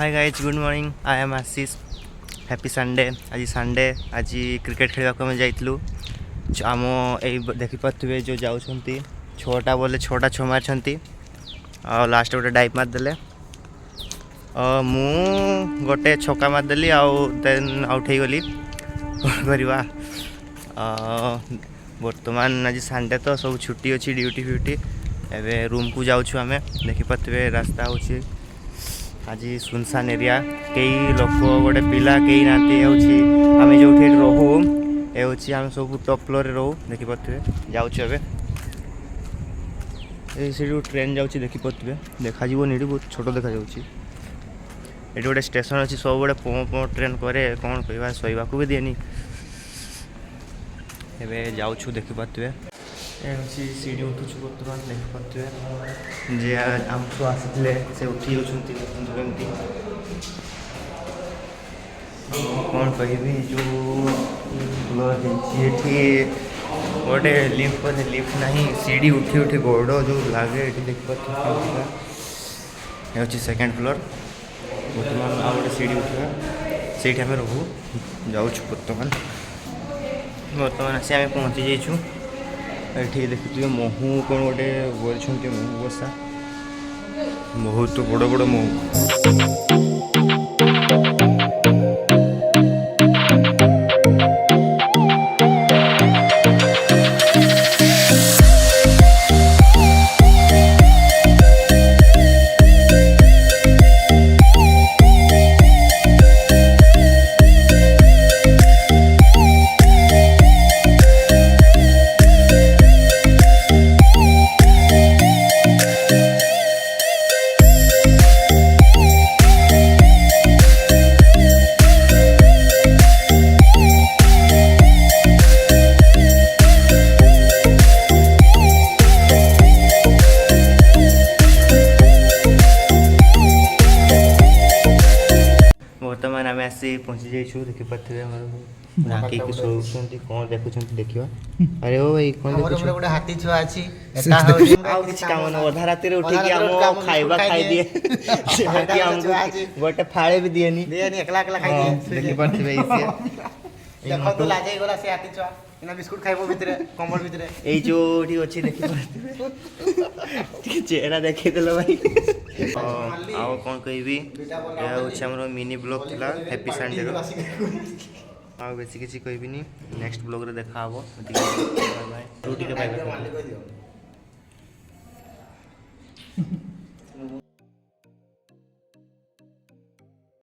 hi guys good morning I am Ashish happy Sunday आज Sunday आज cricket खेलने को आम जाइलु आम यही देखिपे जो जाऊँगी 6टा बोले 6टा 6 मारी लास्ट गोटे डाइव मारदे मु गोटे छक्का मारदेली देन आउट हो गली कौन करवा बर्तमान आज संडे तो सब छुट्टी अच्छी ड्यूटी फ्यूटी एवं रूम को जाऊँ आम देखिपे रास्ता हो आज सुनसान एरिया कई लोक गोटे पिला कई ना आम जो रोहू ये आम सब टॉप फ्लोर रोहू देखिपे जाऊँ से ट्रेन जाऊँ देखिपे देखा नी बहुत छोट देखा ये गोटे स्टेशन अच्छी सब बड़े पो ट्रेन करे कौन कह शोवा भी दिएनी एवं जाऊँ देखिपे सीढ़ी उठुचु बर्तमान देखिपे जे आमठू आसी से उठी जाती कौन कह जो गोटे लिफ्ट ना सीढ़ी उठी उठी गोड़ जो लगे ये देखिपे ये सेकेंड फ्लोर बर्तमान आ गए सीढ़ी उठा से आम रहू जाऊँ बर्तमान आसी आम पहुँची जाइछू ये देखिए महू कौन गोटे बोलते महू बसा बहुत बड़ बड़ महू बर्तमान आम आसी पहुँची जाइए देखिपे नाकी सोचुंती कौन देखुंत देखा अरे ओ भाई कौन देखुछ गोटे हाथी छुआ अछि एटा हो आ किछ काम न आधा रात रे उठी के हम खाइबा खाइ दिए से हाथी हमको गोटे फाळे भी दिएनी एकला एकला खाइ दिए देखिपे इसे देखो तो लाजे गला से हाथी छुआ इना बिस्कुट खाइबो भितरे कमल भितरे एई जो ठी अछि देखिपे ठीक चेहरा देखि देलो भाई आओ कौन कहबी या होछि हमरो मिनी ब्लॉग थिला हैप्पी संडे रो आ बेसी किसी कहबिनी नेक्स्ट ब्लॉग रे देखा हबो बाय बाय टूटी के बाय बाय